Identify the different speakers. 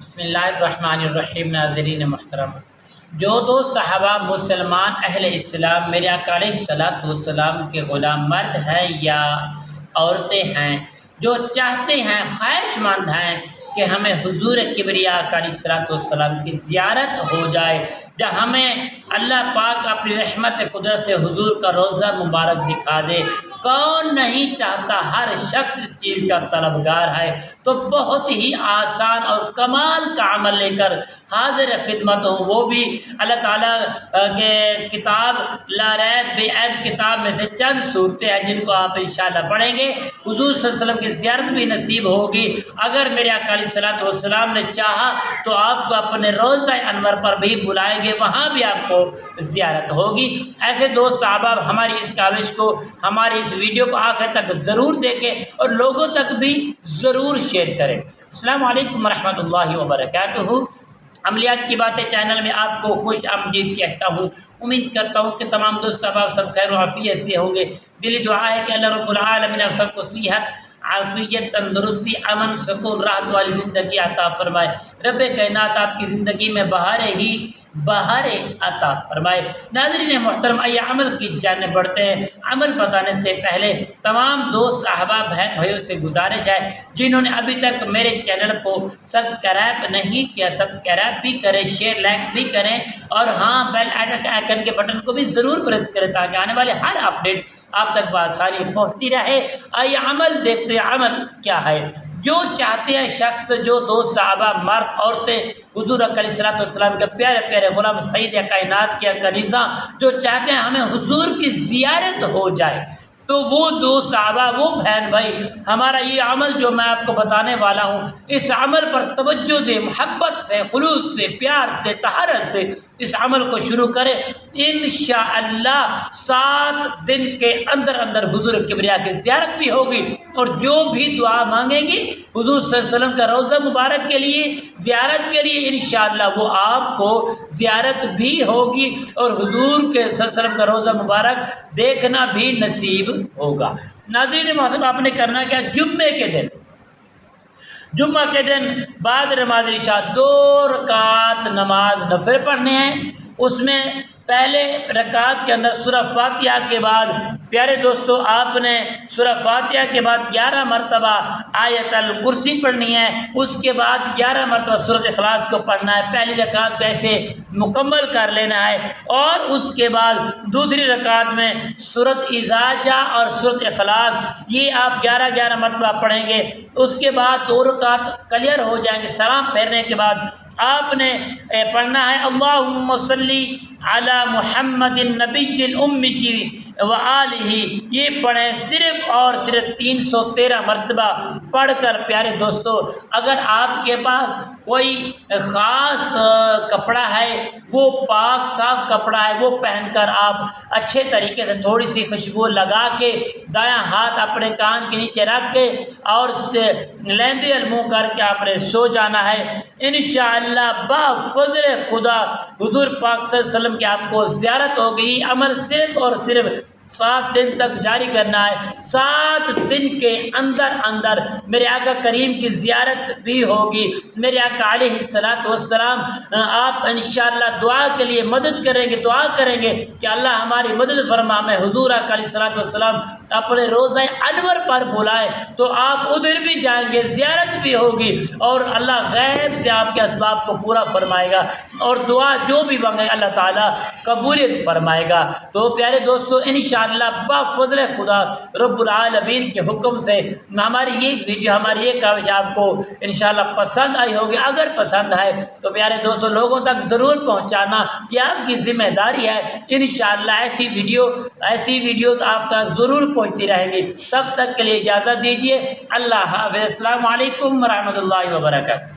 Speaker 1: بسم اللہ الرحمن الرحیم۔ ناظرین محترم، جو دوست احباب مسلمان اہل اسلام میرے آقا علیہ الصلوۃ والسلام کے غلام مرد ہیں یا عورتیں ہیں، جو چاہتے ہیں، خواہش مند ہیں کہ ہمیں حضور کبریا آقا علیہ الصلوۃ والسلام کی زیارت ہو جائے، جہاں ہمیں اللہ پاک اپنی رحمت قدرت سے حضور کا روضہ مبارک دکھا دے۔ کون نہیں چاہتا، ہر شخص اس چیز کا طلبگار ہے۔ تو بہت ہی آسان اور کمال کا عمل لے کر حاضر خدمت ہوں، وہ بھی اللہ تعالیٰ کے کتاب لا ریب بے عیب کتاب میں سے چند صورتیں ہیں جن کو آپ انشاءاللہ پڑھیں گے، حضور صلی اللہ علیہ وسلم کی زیارت بھی نصیب ہوگی۔ اگر میرے آقا علیہ الصلوۃ والسلام نے چاہا تو آپ کو اپنے روضہ انور پر بھی بلائیں گے، وہاں بھی آپ کو زیارت ہوگی۔ ایسے دوست احباب ہماری اس کاوش کو، ہماری اس ویڈیو کو آخر تک ضرور دیکھیں اور لوگوں تک بھی ضرور شیئر کریں۔ السلام علیکم ورحمۃ اللہ وبرکاتہ۔ عملیات کی باتیں چینل میں آپ کو خوش آمدید کہتا ہوں۔ امید کرتا ہوں کہ تمام دوست احباب سب خیر و عافیت سے ہوں گے۔ دلی دعا ہے کہ اللہ رب العالمین آپ سب کو صحت، عافیت، تندرستی، امن، سکون، راحت والی زندگی عطا فرمائے۔ رب کائنات آپ کی زندگی میں بہار عطا فرمائے۔ ناظرین محترم، آئیے عمل کی جانب بڑھتے ہیں۔ عمل بتانے سے پہلے تمام دوست احباب بہن بھائیوں سے گزارش ہے، جنہوں نے ابھی تک میرے چینل کو سبسکرائب نہیں کیا، سبسکرائب بھی کریں، شیئر لائک بھی کریں، اور ہاں بیل آئیکن کے بٹن کو بھی ضرور پریس کریں تاکہ آنے والے ہر اپڈیٹ آپ تک بآسانی پہنچتی رہے۔ آئیے عمل دیکھتے ہیں، عمل کیا ہے۔ جو چاہتے ہیں شخص، جو دوست احباب مرد عورتیں، حضور علیہ الصلوۃ والسلام کے پیارے پیارے غلام سید کائنات کے کنیزہ، جو چاہتے ہیں ہمیں حضور کی زیارت ہو جائے، تو وہ دوست احباب، وہ بہن بھائی، ہمارا یہ عمل جو میں آپ کو بتانے والا ہوں، اس عمل پر توجہ دیں، محبت سے، خلوص سے، پیار سے، طہارت سے اس عمل کو شروع کریں۔ انشاءاللہ 7 دن کے اندر اندر حضور کبریا کی زیارت بھی ہوگی، اور جو بھی دعا مانگیں گی حضور صلی اللہ علیہ وسلم کا روضہ مبارک کے لیے، زیارت کے لیے، انشاءاللہ وہ آپ کو زیارت بھی ہوگی اور حضور کے صلی اللہ علیہ وسلم کا روضہ مبارک دیکھنا بھی نصیب ہوگا۔ ناظرین محترم، آپ نے کرنا کیا، جمعہ کے دن بعد نماز عشاء 2 رکعت نماز نفل پڑھنے ہیں۔ اس میں پہلے رکعت کے اندر سورہ فاتحہ کے بعد، پیارے دوستو، آپ نے سورہ فاتحہ کے بعد 11 مرتبہ آیت الکرسی پڑھنی ہے، اس کے بعد 11 مرتبہ سورۃ اخلاص کو پڑھنا ہے۔ پہلی رکعت کو ایسے مکمل کر لینا ہے، اور اس کے بعد دوسری رکعت میں سورۃ اذا جاء اور سورۃ اخلاص، یہ آپ 11 مرتبہ پڑھیں گے۔ اس کے بعد 2 رکعت کلیئر ہو جائیں گے۔ سلام پھیرنے کے بعد آپ نے پڑھنا ہے اللہم صلی علی محمد النبی الامی وآلہ، یہ پڑھیں صرف اور صرف 313 مرتبہ پڑھ کر۔ پیارے دوستو، اگر آپ کے پاس کوئی خاص کپڑا ہے، وہ پاک صاف کپڑا ہے، وہ پہن کر آپ اچھے طریقے سے تھوڑی سی خوشبو لگا کے، دایاں ہاتھ اپنے کان کے نیچے رکھ کے اور لیندے منہ کر کے آپ نے سو جانا ہے۔ انشاءاللہ بفضل خدا حضور پاک صلی اللہ علیہ وسلم کی آپ کو زیارت ہوگی۔ عمل صرف اور صرف 7 دن تک جاری کرنا ہے۔ 7 دن کے اندر اندر میرے آقا کریم کی زیارت بھی ہوگی۔ میرے آقا علیہ الصلوۃ والسلام، آپ انشاءاللہ دعا کے لیے مدد کریں گے، دعا کریں گے کہ اللہ ہماری مدد فرما، میں حضور آقا علیہ الصلوۃ والسلام اپنے روضہ انور پر بلائے تو آپ ادھر بھی جائیں گے، زیارت بھی ہوگی، اور اللہ غیب سے آپ کے اسباب کو پورا فرمائے گا، اور دعا جو بھی مانگے اللہ تعالیٰ قبولیت فرمائے گا۔ تو پیارے دوستو، انشاءاللہ بفضل خدا رب العالمین کے حکم سے ہماری یہ ویڈیو، ہماری یہ کاوش آپ کو انشاءاللہ پسند آئی ہوگی۔ اگر پسند ہے تو پیارے دوستو لوگوں تک ضرور پہنچانا، یہ آپ کی ذمہ داری ہے۔ انشاءاللہ ایسی ویڈیوز آپ تک ضرور پہنچتی رہیں گی۔ تب تک کے لیے اجازت دیجیے، اللہ حافظ، السلام علیکم ورحمۃ اللہ وبرکاتہ۔